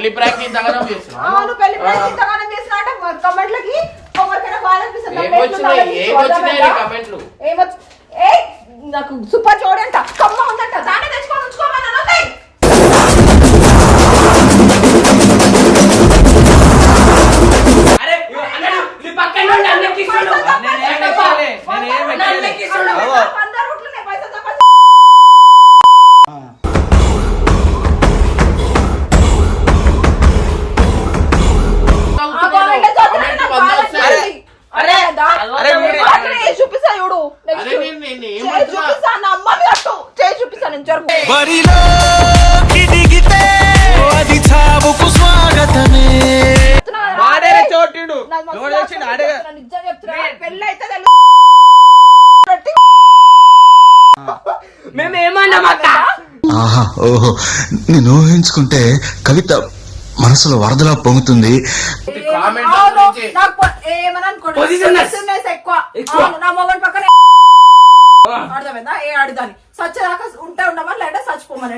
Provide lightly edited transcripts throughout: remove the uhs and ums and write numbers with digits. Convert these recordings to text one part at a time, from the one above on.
పెళ్లి ప్రాంక్ ఇంతగానం చేస్తున్నావు. అవును పెళ్లి ప్రాంక్ ఇంతగానం చేసినా అంటే కమెంట్లకి ఎవరికైనా బాగా అనిపిస్తుంది. కమెంట్లు ఏ నాకు సూపర్ జోడి అంట కమ్మ ఉందంట దాన్ని తెచ్చుకొని ఉంచుకోమన్నా చూపిస్తా చూడు చూపిస్తా నా అమ్మని కట్టు చేసి చూపిస్తా నేను నిజం చెప్తున్నా పెళ్ళి అయితే ఓహో నేను ఊహించుకుంటే కవిత మనసులో వరదలా పొంగుతుంది. ఎక్కువ నా మొగన్ పక్కన అర్థమైందా ఏ ఆడదాని సచ్చేదాకా ఉంటే ఉండమని లేదా చచ్చిపోమని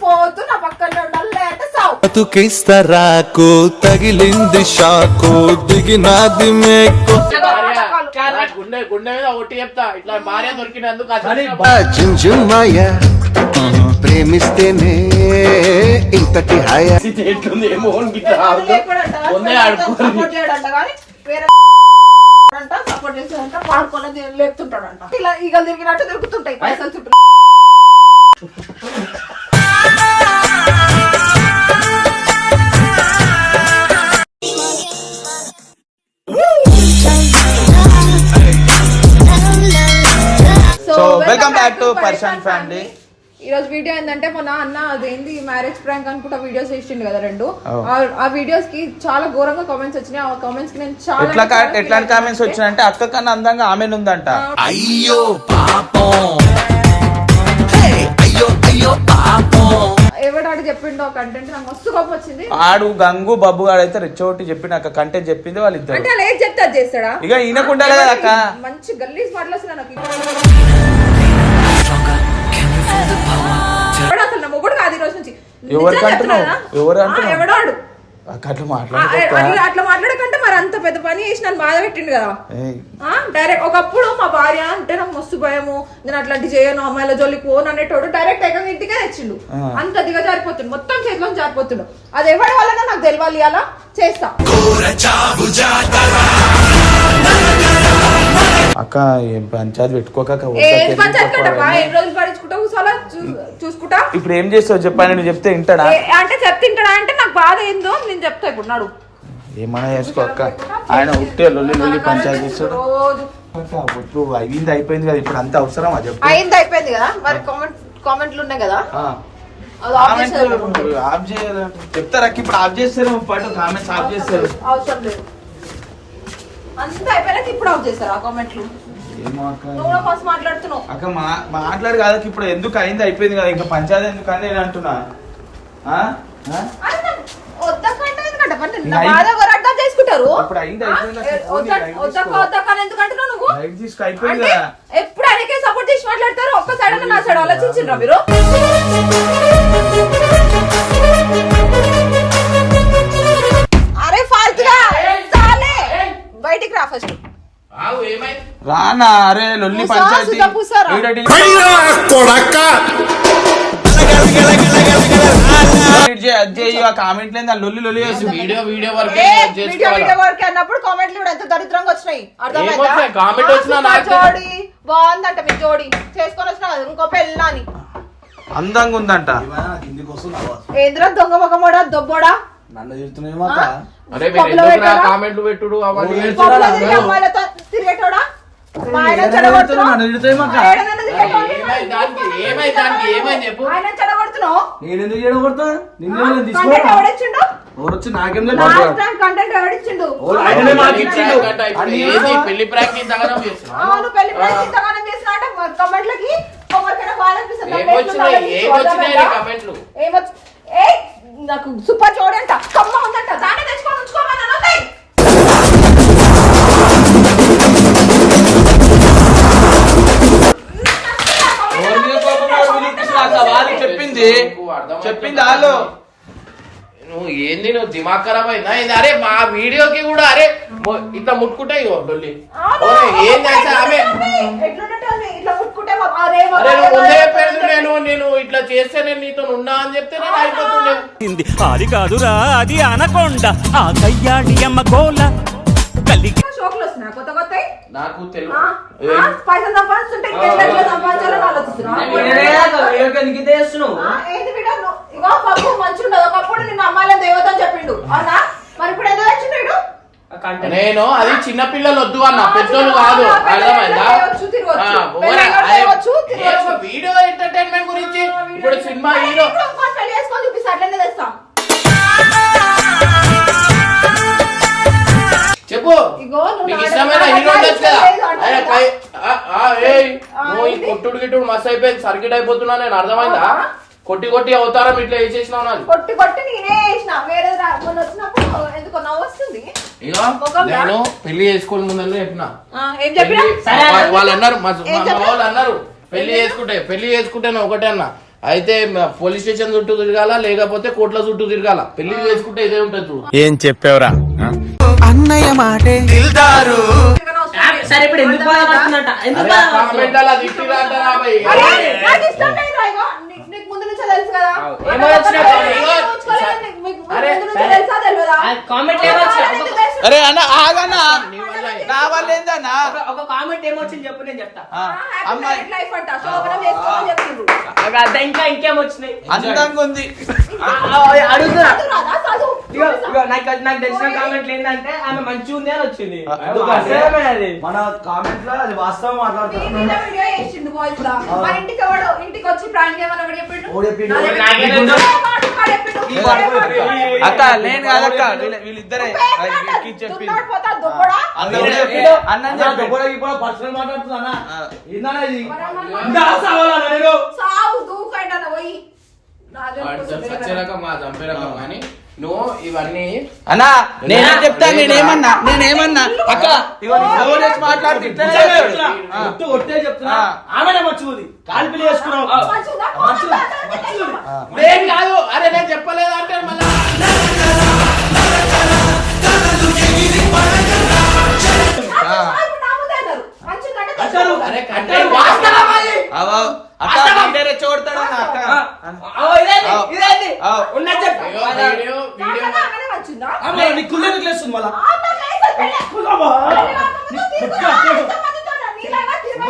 పోతూ నా పక్కన ఉండాలి లేదంటే సావు బతుకిస్తరాకు తగిలింది షాకు దిగినాది మేకు గుండె మీద ఒట్టి చెప్తా ఇట్లా భార్య దొరికినందుకు ప్రేమిస్తేనే ఇంతటి హాయ సపోర్ట్ చేసేదంట పాడుకొని లేపుతుంటాడంట ఇలా ఈగ తిరిగినట్టు దొరుకుతుంటాయి పైసలు చుట్టూ. So welcome back to person family. ఈ రోజు వీడియో ఏంటంటే మొన్న అన్న అదేంది మ్యారేజ్ ప్రాంక్ అనుకుంటా వీడియోస్ చేసిండు కదా రెండు. ఆ వీడియోస్ కి చాలా ఘోరంగా కామెంట్స్ వచ్చినాయి. ఆ కామెంట్స్ కి నేను చాలా ఎట్లాంటి కామెంట్స్ వచ్చినాయంటే అక్క కన్నా అందంగా ఆమె ఉందంట. అయ్యో పాపం అయ్యో పాపం ఎవడాడు చెప్పిండో కంటెంట్ నాకు మస్తు కోపం వచ్చింది. ఆడు గంగు బబ్బు గాడు అయితే రెచ్చోటి చెప్పి నాకు కంటెంట్ చెప్పింది వాళ్ళిద్దరు. అంటే అలా ఏం చెప్తే అది చేస్తాడా ఇక ఈయనకుండా కదా అక్క మంచి గల్లీస్ మాటలు నాకు అసలు నా మొగుడు కాదు ఈ రోజు నుంచి. ఎవడాడు అట్లా మాట్లాడకంటే మరి అంత పెద్ద పని చేసి నన్ను బాధ పెట్టిండు కదా. డైరెక్ట్ ఒకప్పుడు మా భార్య అంటే నాకు మస్తు భయము, నేను అట్లాంటి చేయను, అమ్మాయిల జోలికి పోను అనేటోడు డైరెక్ట్ ఏకంగా ఇంటికే తెచ్చిండు. అంత దిగ జారిపోతుండు, మొత్తం చేతిలో జారిపోతుండు. అది ఎవరి వల్ల నాకు తెలియాలి, అలా చేస్తా. అక్క ఏం పంచాయతీ పెట్టుకోక చూసుకుంటా. ఇప్పుడు ఏం చేస్తావు చెప్పాను, నువ్వు చెప్తే వింటాడా అంటే తింటాడా అంటే నాకు బాధ ఏందో నేను చెప్తా. ఇప్పుడు నాడు ఏమన్నా చేసుకో అక్క, ఆయన ఉట్టే లొల్లి పంచాయతీ చేస్తాడు. అయింది అయిపోయింది కదా, ఇప్పుడు అంత అవసరం అది చెప్పు. అయింది అయిపోయింది కదా, మరి కామెంట్లు ఉన్నాయి కదా ఆఫ్ చేయాలి చెప్తారా? ఇప్పుడు ఆఫ్ చేస్తారు పాటు కామెంట్స్ ఆఫ్ చేస్తారు. అవసరం లేదు, అంతా అయిపోయాక ఇప్పుడు ఆఫ్ చేస్తారు ఆ కామెంట్లు. మాట్లాడుతున్నావు అక్క మాట్లాడు కాదు ఇప్పుడు ఎందుకు అయింది అయిపోయింది కదా, ఇంకా పంచాయతీ ఎందుకు అని నేను అంటున్నా. చేసుకుంటారు ఎప్పుడు ఆయనకే సపోర్ట్ చేసి మాట్లాడతారు. ఒక్క సైడ్ అన్న నా సైడ్ ఆలోచించారా మీరు? అరే ఫాల్తుగా బయటికి రా ఫస్ట్. రానా అరే లొల్లి పంచాయతీ కామెంట్ లేదు లొల్లి లొల్లి వీడియో వరకు అన్నప్పుడు కామెంట్లు కూడా ఎంత దరిద్రంగా వచ్చినాయి అర్థమైందా? జోడి బాగుందంట, మీ జోడి చేసుకొని వచ్చినా కదా ఇంకో పెళ్ళా అని అందంగా ఉందంట. ఏంద్రా దొంగ మొగమోడా దొబ్బోడా కామెంట్లు పెట్టుడు అమ్మాయిలతో తిరిగేటోడా పెళ్లి ప్రాంక్ ఇంతగానం చేస్తున్నావు. కమెంట్లకి ఎవరికైనా బాధ అనిపిస్తుంది. నాకు సూపర్ జోడి అంట కమ్మ ఉందంట దాన్ని తెచ్చుకొని ఉంచుకోమన్నా చెప్పింది చెప్పింది వాళ్ళు. నువ్వు ఏంది నువ్వు దిమాగ్ ఖరాబ్ అయిందా ఏంది? అరే మా వీడియోకి కూడా అరే ఇట్లా ముట్టుకుంటే ఇగో డొల్లి ఏం చేస్తా ఆమె అరే నువ్వు ముందే చెప్పేది నేను ఇట్లా చేస్తే నేను నీతో ఉన్నా అని చెప్తే నేను అయిపోతుండే. అది కాదురా అది అనకొండ ఆ కయ్యాడి అమ్మ గోల కలిగి షోకులు వస్తున్నాయి కొత్త కొత్త నాకు తెలుగు పైసలు సంపాదిస్తుంటే సంపాదించాలని ఆలోచిస్తున్నా. ఏంది బిడ్డ ఇగో పప్పు మంచి ఉండదు ఒకప్పుడు నిన్ను అమ్మాయిల దేవత అని చెప్పిండు అవునా మరి ఇప్పుడు ఎందుకు వచ్చిండు? నేను అది చిన్న పిల్లలు వద్దు అన్న పెద్దోళ్ళు కాదు అర్థమైందా? వీడియో ఎంటర్టైన్మెంట్ గురించి ఇప్పుడు సినిమా హీరో పెళ్లి చేసుకొని చూపిస్తా అట్లనే తెస్తాం. చెప్పు నీకు ఇష్టమైన హీరో ఉండొచ్చు కదా. నువ్వు ఈ కొట్టుడు గిట్టుడు మస్తు అయిపోయింది సర్కిట్ అయిపోతున్నా నేను అర్థమైందా? కొట్టి కొట్టి అవతారం ఇట్లా వేసేసినావు నాకు కొట్టి కొట్టి నేనే వేసిన వేరే వచ్చినప్పుడు ఎందుకో నవ్వు వస్తుంది. నేను పెళ్లి చేసుకోని ముందు చెప్పిన ఏం చెప్పినా వాళ్ళు అన్నారు మా వాళ్ళు అన్నారు పెళ్లి చేసుకుంటే ఒకటే అన్న అయితే పోలీస్ స్టేషన్ చుట్టూ తిరగాల లేకపోతే కోట్ల చుట్టూ తిరగాల పెళ్లి చేసుకుంటే ఇదే ఉంటుంది చూడు. ఏం చెప్పావురా అన్నయ్య మాటే దిల్దారు సరే ఇప్పుడు ఎందుకు బాధపడుతున్నట్ట ఎందుకు కామెంట్ అలా తిట్టిరా అంటారా భయ్? నీకు ముందు నుంచే తెలుసు కదా ఏమో వచ్చినా కామెంట్ అరే అన్న ఆగన్నా నా వల్ల ఏందన్నా ఒక కామెంట్ ఏమొచ్చింది చెప్పు నేను చెప్తా. ఇంకా ఇంకేం వచ్చినాయి అందంగా ఉంది అడుగుతున్నా. నాకు తెలిసిన కామెంట్లు ఏంటంటే ఆమె మంచిగా ఉంది అని వచ్చింది. మన కామెంట్ లో అది వాస్తవం మాట్లాడుతున్నాం. ఇంటికి వచ్చి ప్రాంక్ చేయమని ఎవడు చెప్పిండు? అక్క లేని కాదక్క వీళ్ళిద్దరే చెప్పి పర్సనల్ మాట్లాడుతున్నా కానీ నువ్వు ఇవన్నీ అన్నా నేనేం చెప్తా నేనేమన్నా అక్క మాట్లాడుతుంటే ఒట్టే చెప్తున్నా ఆమెనే మర్చిపోది కాలు పిల్లి చేసుకున్నావు ఏం కాదు. అరే నేను చెప్పలేదు అంటే మళ్ళీ రెచ్చగొడతాడు లేస్తుంది మళ్ళా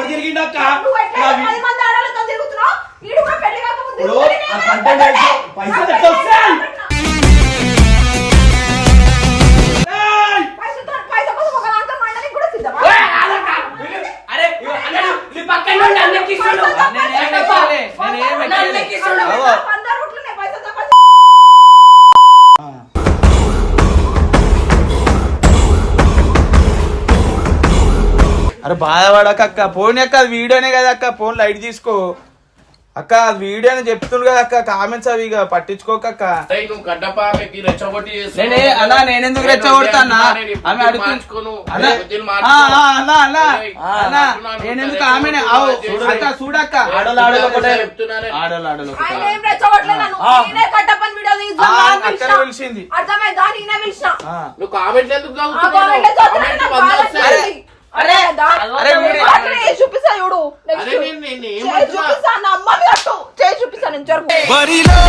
తిరిగిండక్క పైసలు ఎట్లా వస్తాయి? అరే బాధపడక అక్క ఫోన్ అక్క వీడియోనే కదా అక్క ఫోన్ లైట్ తీసుకో అక్క వీడియో అని చెప్తుండు కదా అక్క కామెంట్స్ అవి ఇక పట్టించుకోకక్క. నువ్వు గడ్డపాకి రెచ్చగొట్టి అన్నా నేనెందుకు రెచ్చగొడతానా ఆమె అడుగుతున్నా నేనెందుకు ఆమె అక్క చూడక్క అక్కడ పిలిచింది నువ్వు కామెంట్ ఎందుకు చూపిస్తా చూడు చూపిస్తా బరిలో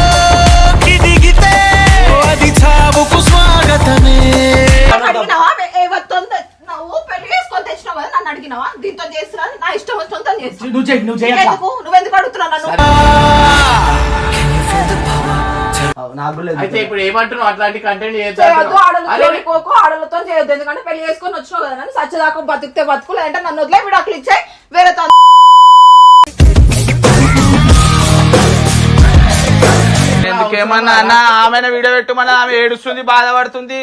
దిగితే అది చావుకు స్వాగతమే. నువ్వు పెళ్లి చేసుకొని తెచ్చినావు కదా నన్ను అడిగినావా దీంతో చేస్తున్నా నా ఇష్టం వచ్చినంత చేస్తున్నా నువ్వెందుకు అడుగుతున్నావు నన్ను? అయితే ఇప్పుడు ఏమంటున్నావు అట్లాంటి కంటెంట్ చేయొద్దు ఆడలతో చేయొద్దు ఎందుకంటే పెళ్లి చేసుకొని వచ్చినావు కదా నన్ను సచ్చదాకా బతికితే బతుకు లేదంటే నన్ను వదిలే విడాకులు ఇచ్చాయి వేరే ఎందుకేమన్నా అన్న ఆమె వీడియో పెట్టమన్నా ఆమె ఏడుస్తుంది బాధపడుతుంది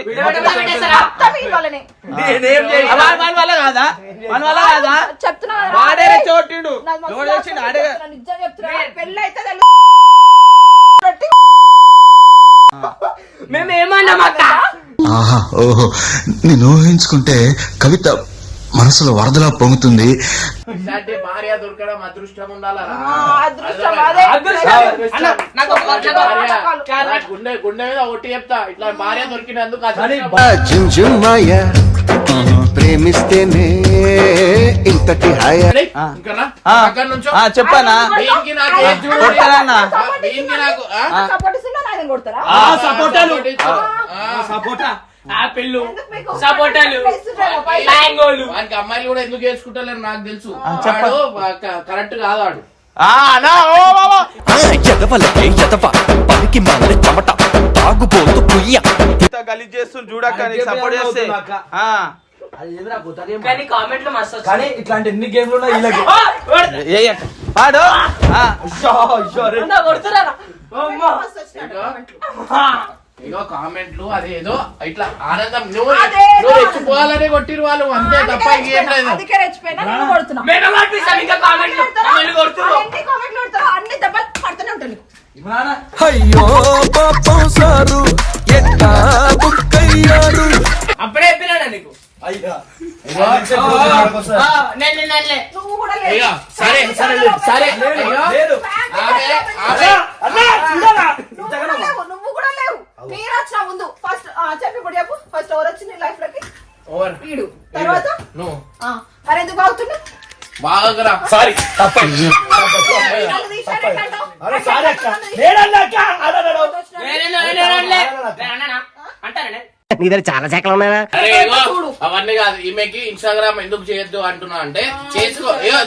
చెప్తున్నా వాడే రెచ్చగొట్టిండు పెళ్లి అయితే మేమేమన్నాం అక్క ఆహా ఓహో నేను ఊహించుకుంటే కవిత మనసులో వరదలా పొంగుతుంది. ఇలాంటి భార్య దొరకడం అదృష్టం ఉండాలా అదృష్టం అదే. అన్న, నాకు ఒక గుండె గుండె మీద ఒట్టి చెప్తా, ఇట్లా భార్య దొరికినందుకు అదృష్టం. జింజుమాయ ప్రేమిస్తేనే ఇంతటి హాయ. ఇంకనా? ఆ. అక్కడి నుంచో చెప్పనా వీనికి నాకు ఏం చూడు. కొడతారన్నా? వీనికి నాకు సపోర్ట్ ఇస్తున్నా ఆయన కొడతారా? సపోటాలు ఆ. సపోటా ఆపిల్లు ఎందుకు మీకు? సపోటాలు ఇస్తుండ్రేమో పైసలు. మ్యాంగోలు. వానికి అమ్మాయిలు కూడా ఎందుకు చేసుకుంటలేరు నాకు తెలుసు. చెప్పండి. వాడు కరెక్ట్ కాదు వాడు. అన్నా ఓ బాబా ఎదవలకే ఎదవ పనికి మాల చెమట తాగుబోతు పుయ్య గలీజ్ చేస్తుంది చూడక్క, నీకు సపోర్ట్ చేస్తే ఆ. అది ఎదురా పోతారు ఏం కానీ కామెంట్లు మస్తు వచ్చాయి. కానీ ఇట్లాంటి ఎన్ని గేమ్లు ఉన్నాయి వీళ్ళకి ఏయ్ పాడు ఆ. అన్న, కొడుతున్నారా? అమ్మా. మస్తు వచ్చినాడు ఇగో. కామెంట్లు. ఇగో కామెంట్లు అదేదో ఇట్లా ఆనందం నువ్వు అదేదో నువ్వు రెచ్చిపోవాలని కొట్టిరు వాళ్ళు, అంతే తప్ప ఇంకేం లేదు. అందుకే రెచ్చిపోయినా నేను కొడుతున్నా. మేడం అనిపిస్తాను ఇంకా కామెంట్లు మళ్ళీ కొడుతున్నారు. ఎన్ని కామెంట్లు పెడతారో అన్ని దెబ్బలు పడుతూనే ఉంటాను. ఇమ్రానా అయ్యో పాపం సారు ఎట్టా బుక్కయ్యారు. అప్పుడే చెప్పినాడా నీకు? అయ్యా ఇగో. నెల్లే నెల్లే. నువ్వు కూడా ఇగో. సరే సరే సరే ఇగో. లేదు నువ్వు కూడా లేవు. మీరు వచ్చిన ముందు ఫస్ట్ చెప్పి ఇప్పుడు చెప్పు. ఫస్ట్ ఎవరు వచ్చింది లైఫ్ లోకి? ఓవర్. వీడు. తర్వాత నువ్వు మరి ఎందుకు అవుతున్నా? బాగా సారీ తప్పండి అరే సారీ అక్క నేనన్నా అక్క అడడడో అంటారా? అరే ఇగో అవన్నీ కాదు. ఈమెకి ఇన్స్టాగ్రామ్ ఎందుకు చేయొద్దు అంటున్నా అంటే చేసుకో. ఇగో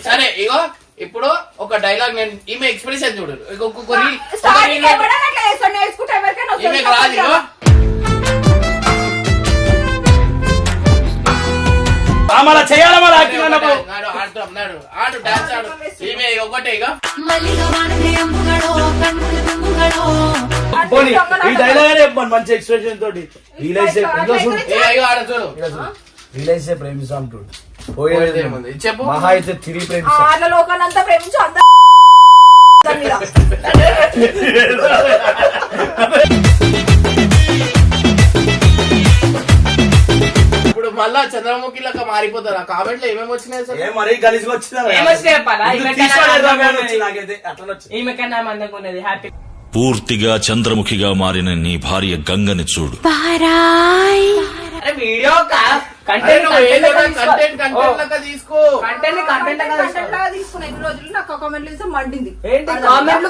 సరే ఇగో ఇప్పుడు ఒక డైలాగ్ నేను ఈమె ఎక్స్ప్రెషన్ చూడు. స్టార్టింగ్ ఎవడన్నా అట్లా చేస్తాడు, నేర్చుకుంటే ఎవరికైనా వస్తుంది. ఈమెకి రాదు. ఇగో మన చేయాలి మన యాక్టింగ్ అన్నప్పుడు ఆడుతున్నాడు ఆడు డాన్స్ ఆడు. ఈమె ఒకటే ఇక పోనీ ఈ డైలాగ్ చెప్పండి మంచి ఎక్స్ప్రెషన్ తోటి రియలైజ్ ఆడ చూడు. రియలైజ్ ప్రేమిస్తాం చూడు పోయేది ఏముంది చెప్పు. మహా అయితే తిరిగి ప్రేమిస్తాం ఆర్ల లోకాలంతా ప్రేమించు అందరూ మీద. ఇప్పుడు మళ్ళా చంద్రముఖి లాగా మారిపోతారు. ఆ కామెంట్ లో ఏమేమి వచ్చినాయి సార్? ఏ మరీ గలీజ్గా వచ్చిందా ఏమొచ్చి చెప్పాలా? నాకైతే అట్లా వచ్చింది ఈమె కన్నా మందం ఉన్నది హ్యాపీ. పూర్తిగా చంద్రముఖిగా మారిన నీ భార్య గంగని చూడు. అరే వీడియో అరే నువ్వు ఏదైనా కంటెంట్ లాగా తీసుకో. కంటెంట్ లాగా తీసుకున్న ఎన్ని రోజులు నాకు కామెంట్లు చూస్తే మండింది. ఏంటి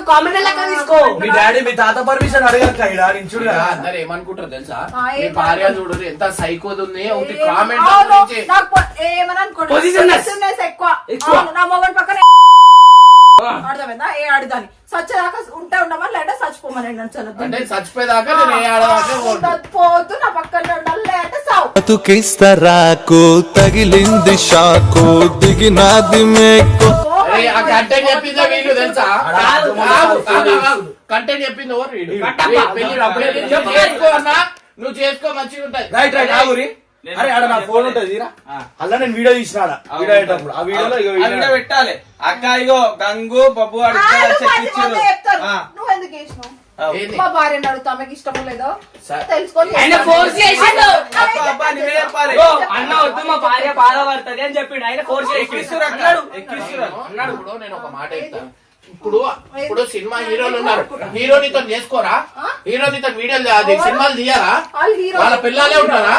కామెంట్ లెక్క తీసుకో. మీ డాడీ మీ తాత పర్మిషన్ అడగక్క ఇలా నించుడు కదా అందరు ఏమనుకుంటారు తెలుసా? ఏం మీ భార్య చూడు ఎంత సైకోది ఉంది. ఒకటి కామెంట్ అవును, నాకు ఏమని అనుకోండి Positiveness. ఎక్కువ. అవును, నా మొగన్ పక్కన అర్థమైందా? ఏ అడుగుదాని సచ్చేదాకా ఉంటే ఉండమని లేదా చచ్చిపోమని అంటే చచ్చిపోయేదాకా నేను ఏ ఆడదాకా పోతూ నా పక్కన ఉండాలి లేదంటే సావు. బతుకిస్తరాకు తగిలింది షాకు దిగినాది మేకు. ఆ కంటెంట్ చెప్పిందో వీళ్ళు తెలుసా? కంటెంట్ చెప్పింది ఎవరు? వీడు. నువ్వు చేసుకో అన్నా, నువ్వు చేసుకో మంచిగా ఉంటది. రైట్ రైట్ ఆగురి అరే ఆడ నా ఫోన్ ఉంటది అలా నేను వీడియో తీసిన వీడియో అయ్యేటప్పుడు ఆ వీడియోలో వీడియో పెట్టాలి అక్క. ఇగో గంగు బబ్బు ఆ, నువ్వు పది మంది చెప్తారు. నువ్వు ఎందుకు చేసినావు? ఏంది? మా భార్యను అడుగుతా ఆమెకి ఇష్టం లేదో సరే. తెలుసుకొని ఆయన ఫోర్స్ చేసిండు. అబ్బా నువ్వే చెప్పాలి. ఓ, అన్న వద్దు మా భార్య బాధపడుతుంది అని చెప్పిండు. ఆయన ఫోర్స్ చేసిండు. అన్నాడు. ఇప్పుడు నేను ఒక మాట చెప్తాను. ఇప్పుడు సినిమా హీరోలు ఉన్నారు. హీరోనితో చేసుకోరా? హీరోనితో వీడియోలు అది సినిమాలు తీయాలా? వాళ్ళు హీరో వాళ్ళ పిల్లలే ఉంటారా?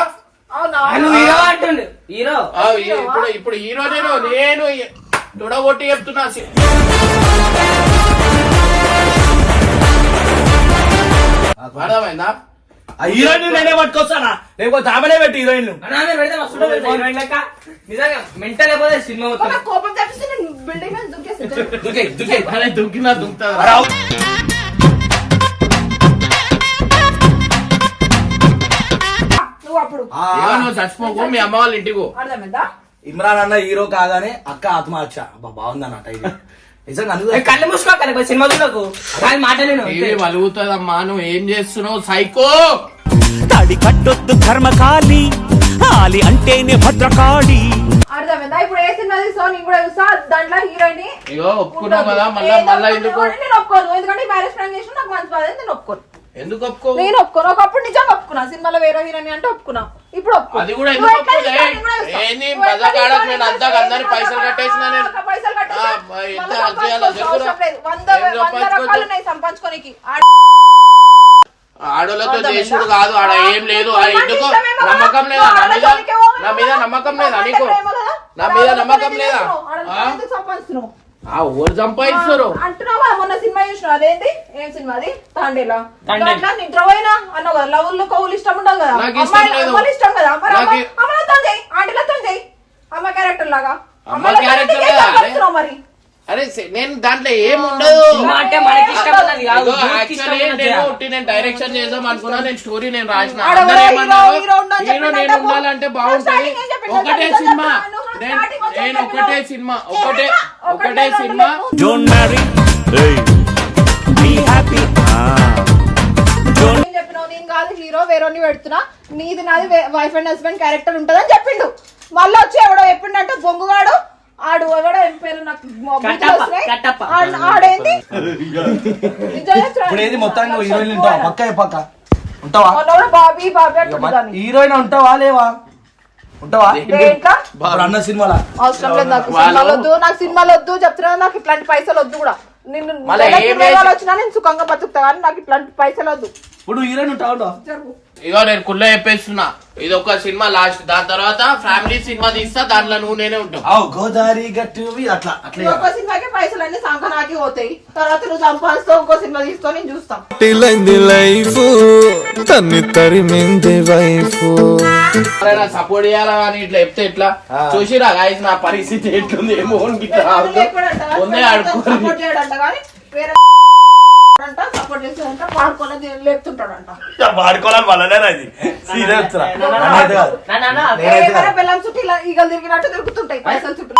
అవునా? ఆయన హీరో అంటుండు. హీరో ఇప్పుడు హీరో నేను తుడగొట్టి చెప్తున్నా. అర్థమైందా? ఆ హీరోయిన్ నేనే పట్టుకొస్తానా లేకపోతే ఆమెనే పెట్టి హీరోయిన్ పెడితే మస్తు ఉంటుంది. హీరోయిన్ లెక్క. నిజంగా మెంటల్ అయిపోతే సినిమా మొత్తం. ఒక కోపం తెప్పిస్తే నేను బిల్డింగ్ మీద దుంకేసి అరే దుంకినా దుంకుతా. నువ్వు అప్పుడు నువ్వు చచ్చిపోకు, మీ అమ్మ వాళ్ళ ఇంటికి పో. అర్థమైందా? ఇమ్రాన్ అన్న హీరో కాగానే అక్క ఆత్మహత్య బాగుందన్న టైం నిజంగా అందులో కళ్ళు మూసుకోవాలి సినిమా చూడకు. కానీ మాట నేను ఇది వలుగుతుందమ్మా. నువ్వు ఏం చేస్తున్నావు సైకో? తాడి కట్టొద్దు ధర్మకాళి ఆలి అంటేనే భద్రకాళి. అర్థమైందా? ఇప్పుడు ఏ సినిమా చూస్తావు? నేను కూడా చూస్తా. దాంట్లో హీరోయిన్ ఇగో ఒప్పుకున్నావు కదా, మళ్ళా ఎందుకు? నేను ఒప్పుకోను. ఎందుకంటే మ్యారేజ్ ప్లాన్ చేసిన నాకు మంచి బాధ నేను ఒప్పుకోను. ఎందుకు ఒప్పుకో? నేను ఒప్పుకోను. ఒకప్పుడు నిజంగా ఒప్పుకున్నా, సినిమాలో వేరే హీరోయిన్ అంటే ఒప్పుకున్నా, ఇప్పుడు ఒప్పుకో. అది కూడా ఎందుకు ఒప్పుకోలే? ఏంది మజాకాడకు నేను అంతా అందరి పైసలు కట్టేసినా నేను. పైసలు కట్టేసి ఎంత మళ్ళా చేయాలో అవసరం లేదు. 100 రకాలు ఉన్నాయి సంపాదించుకోనికి. ఆడోళ్ళతో చేసుడు కాదు, ఆడ ఏం లేదు. ఎందుకు నమ్మకం లేదా నా మీద? నా మీద నమ్మకం లేదా నీకు? నా మీద నమ్మకం లేదా? సంపాదిస్తున్నావు ఓరు సంపాదిస్తారు అంటున్నావా? మొన్న సినిమా చూసినావు, అదేంటి ఏం సినిమా అది? తాండేలా నిద్రపోయినా అన్నావు కదా. లవ్వులు కవులు ఇష్టం ఉండదు కదా, అమ్మాయిలు ఇష్టం కదా. మరి అమ్మలతో చేయి, ఆంటీలతో చేయి, అమ్మ క్యారెక్టర్ లాగా. మరి అరే నేను దాంట్లో ఏముండదు. నేను డైరెక్షన్ చేద్దాం అనుకున్నా, నేను స్టోరీ నేను రాసిన. అందరూ ఏమన్నారు, హీరో నేను ఉండాలంటే బాగుంటది. ఒకటే సినిమా నేను ఒకటే cinema don't marry be happy. చెప్పినావు నేను కాదు హీరో, వేరే పెడుతున్నా, నీది నాది వైఫ్ అండ్ హస్బెండ్ క్యారెక్టర్ ఉంటదని చెప్పిండు. మళ్ళీ వచ్చి ఎవడో చెప్పిండంటే బొంగుగాడు ఆడు ఎవడో ఏం పేరు నాకు ఆడేంది మొత్తం హీరోయిన్ పక్క పక్క ఉంటావా? బాబీ బాబీ అంటున్నాను. హీరోయిన్ ఉంటావా లేవా? ఉంటావా అన్న సినిమాలో? అవసరం లేదు నాకు సినిమాలు వద్దు, నాకు సినిమాలు వద్దు చెప్తున్నా. నాకు ఇట్లాంటి పైసలు వద్దు కూడా. నిన్ను వచ్చినా నేను సుఖంగా బతుకుతా, కానీ నాకు ఇట్లాంటి పైసలు వద్దు. ఇప్పుడు హీరోయిన్ ఉంటావా? ఇగో నేను కుళ్ళ చెప్పేస్తున్నా, ఇది ఒక సినిమా లాస్ట్. దాని తర్వాత ఫ్యామిలీ సినిమా తీస్తా, దాంట్లో నువ్వు నేనే ఉంటావు. గోదావరి గట్టు అట్లా అట్లా. ఒక సినిమాకి పైసలు అన్ని సంకనాకి పోతాయి, తర్వాత నువ్వు సంపాదిస్తావు, ఇంకో సినిమా తీస్తావు, నేను చూస్తాం. లైఫ్ తన్ని తరిమింది వైఫ్. సపోర్ట్ చేయాలా అని ఇట్లా చెప్తే ఎట్లా? చూసిరా గాయస్ నా పరిస్థితి ఎట్లుంది? ఏమో ముందే ఆడుకోండి. సపోర్ట్ చేయడంట కానీ వేరే సపోర్ట్ చేసేదంట పాడుకోలేదు లేపుతుంటాడంట. వాడుకోవాలని వాళ్ళనే అది సీరియస్ బెల్లం చుట్టూ ఇలా ఈగలు తిరిగినట్టు తిరుగుతుంటాయి పైసలు చుట్టూ.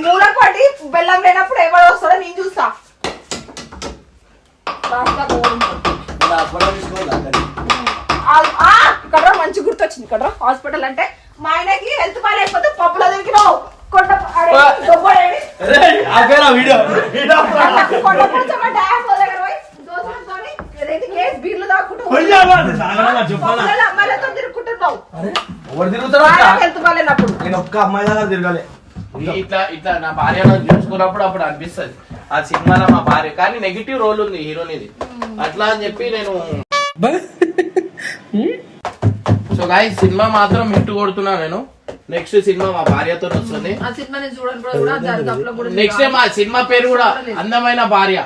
మూలపాటి బెల్లం లేనప్పుడు ఎవరు వస్తాడో నేను చూస్తా. ఇక్కడ మంచి గుర్తొచ్చింది. ఇక్కడ హాస్పిటల్ అంటే మా ఆయనకి హెల్త్ బాగాలేకపోతే పప్పులో తిరిగినావు కొండ బీర్లు తిరుగుకుంటున్నావు. హెల్త్ బాగాలేనప్పుడు నేను ఒక్క అమ్మాయి దగ్గర తిరగాలి. ఇట్లా ఇట్లా నా భార్యను చూసుకున్నప్పుడు అప్పుడు అనిపిస్తుంది ఆ సినిమాలో మా భార్య, కానీ నెగిటివ్ రోల్ ఉంది హీరోనిది అట్లా అని చెప్పి నేను. సో గాయ్స్ సినిమా మాత్రం హిట్ కొడుతున్నా నేను. నెక్స్ట్ సినిమా మా భార్యతో వస్తుంది. నెక్స్ట్ మా సినిమా పేరు కూడా అందమైన భార్య.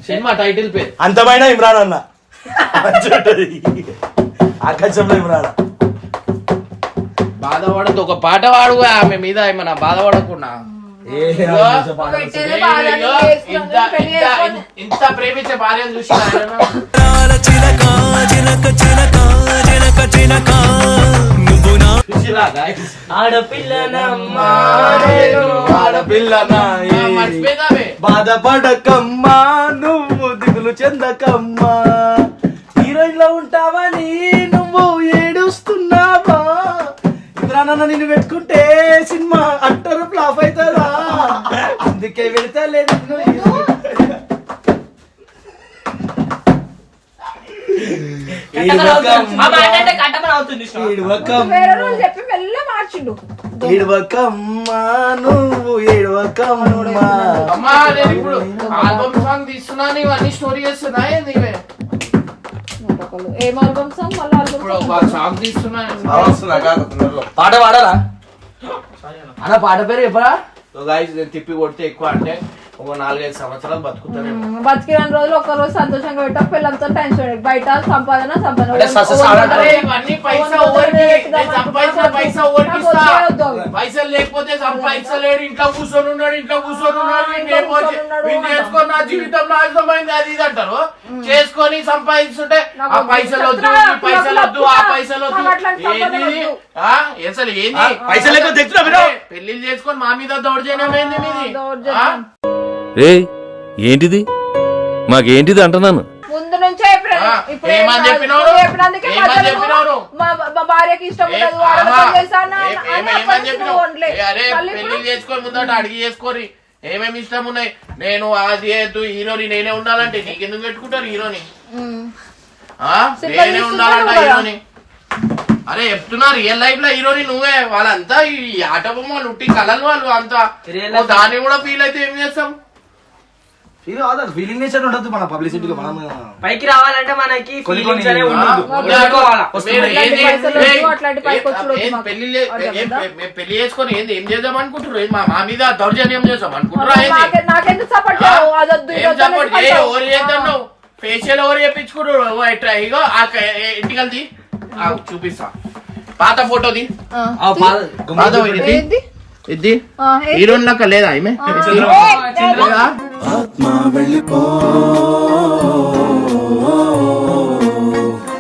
సినిమా టైటిల్ పేరు అందమైన ఇమ్రాన్ అన్న. ఆకాశంలో ఇమ్రాన్. బాధపడద్దు, ఒక పాట పాడు ఆమె మీద ఏమన్నా బాధపడకుండా. ఇంత ప్రేమించే భార్యను చూసి బాధపడకమ్మా నువ్వు దిగులు చెందకమ్మా, హీరోయిన్ లో ఉంటావని నువ్వు ఏడుస్తున్నావా, ఇంద్రానన్న నిన్ను పెట్టుకుంటే సినిమా అట్టరు ఫ్లాప్ అవుతుందా, అందుకే వెళ్తాలే నిన్ను. ఏడవకమ్మా నువ్వు ఏడవకమ్మా. అమ్మా నేను ఇప్పుడు ఆల్బమ్ సాంగ్ తీస్తున్నాను, ఇవన్నీ స్టోరీ చేస్తున్నా. ఏం ఆల్బమ్ సాంగ్? మళ్ళీ ఇప్పుడు ఒక సాంగ్ తీస్తున్నాను. పాట పాడారా అన్న? పాట పేరు చెప్పరా? నేను తిప్పి కొడితే ఎక్కువ అంటే ఒక 4-5 సంవత్సరాలు బతుకుతాను. బతికిన రోజులు ఒక్క రోజు సంతోషంగా పెట్టా, పిల్లలతో టెన్షన్ బయట సంపాదన పైసలు లేకపోతే సంపాదించలేడు, ఇంట్లో కూర్చొని ఉన్నాడు, చేసుకొని నా జీవితం నాశనమైంది అది ఇది అంటారు. చేసుకొని సంపాదిస్తుంటే ఆ పైసలు వద్దు, ఈ పైసలు వద్దు, ఆ పైసలు వద్దు. అసలు ఏంది పైసలు పెళ్లి చేసుకొని మా మీద దౌర్జన్యమైంది మీది. రే ఏంటిది? మాకేంటిది అంటున్నాను. ముందు నుంచే చెప్పినాను. ఇప్పుడు ఏం ఏమని కాదు. చెప్పినావు? నువ్వు చెప్పినందుకే ఏమని మధ్యలో చెప్పినావు? మా భార్యకి ఇష్టం ఉండదు ఆడవాళ్ళతో తెలుసా అన్న అని ఏమని అప్పటి చెప్పినావు? నుంచి ఉండలే. అరే మళ్ళీ పెళ్లి ఇప్పుడు చేసుకొని ముందట అడిగి చేసుకోరి ఏమేమి ఇష్టం ఉన్నాయి. నేను అది హీరోని నేనే ఉండాలంటే నీకెందుకు పెట్టుకుంటారు హీరోని? నేనే ఉండాలంట హీరోని. అరే చెప్తున్నా రియల్ లైఫ్ లో హీరోని నువ్వే. వాళ్ళంతా ఈ ఆట బొమ్మలు ఉట్టి కళలు వాళ్ళు అంతా. దాన్ని కూడా ఫీల్ అయితే ఏం చేస్తాం? ఫీలింగ్ నేచర్ ఉండదు మన పబ్లిసిటీలో. మనం పైకి రావాలంటే మనకి కొన్ని feelings అనేవి ఆ, ఉండదు. వద్దు. వదులుకోవాలా. మీరు ఏంది? పైసలు వద్దు, అట్లాంటి పైకి వచ్చుడు వద్దు ఏం మాకు. పెళ్లి చేసుకొని ఏంది ఏం చేద్దాం అనుకుంటారు? మా మీద దౌర్జన్యం చేద్దాం అనుకుంటారా ఏంది? నాకెందుకు సపోర్ట్ చేయవు? అదొద్దు ఏం ఇదొద్దు సపోర్ట్ అనేది చేయ? పడతావు. ఎవరు చేద్దాం? ఫేషియల్ ఎవరు చేయించుకుంటారు? ఇగో ఇంటికెళ్తి చూపిస్తా పాత ఫోటోది. పాత ఏంది? ఇది ఆ, ఏంది? హీరోయిన్ లెక్క లేదా ఈమె? లేదా?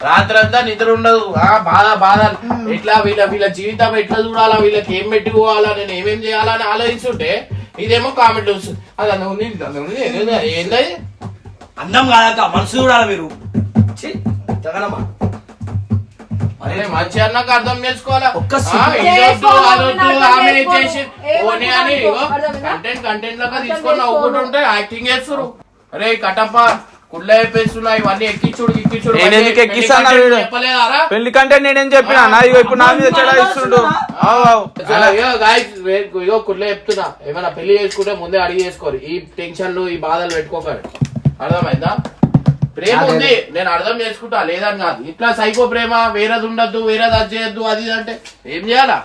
రాత్రంతా నిద్ర ఉండదు. బాధ ఎట్లా వీళ్ళ జీవితం ఎట్లా చూడాలా, వీళ్ళకి ఏం పెట్టుకోవాలా, నేను ఏమేం చేయాలా అని ఆలోచిస్తుంటే ఇదేమో కామెంట్ వస్తుంది. అది అంత ఉంది ఏంది? అందం కాదక్క మనసు చూడాలి మీరు. తగనమ్మా అరే మంచి అన్నాక అర్థం చేసుకోవాలా. ఒక్క చేసుకో, అదొద్దు అర్థం ఆమె చేసుకో. చేసి పోనీ అని కంటెంట్ లాగా తీసుకొని నవ్వుకుంటుంటే యాక్టింగ్ చేస్తారు. అరే కటప్ప కుళ్ళ చెప్పేస్తున్నా ఇవన్నీ ఎక్కించుడు నేను ఎందుకు ఎక్కిస్తాను వీడు? చెప్పలేదారా? పెళ్లి కంటే నేనేం చెప్పినా నా ఇగో ఇప్పుడు నా మీద చెడా ఇస్తుండు. ఇగో కుళ్ళ చెప్తున్నా ఏమైనా పెళ్లి చేసుకుంటే ముందే అడిగి చేసుకోరు. ఈ టెన్షన్లు ఈ బాధలు పెట్టుకోకండి. అర్థమైందా? ప్రేమ ఉంది నేను అర్థం చేసుకుంటా లేదని కాదు. ఇట్లా సైకో ప్రేమ వేరేది ఉండద్దు వేరేది అది చేయొద్దు అది అంటే ఏం చేయాలా?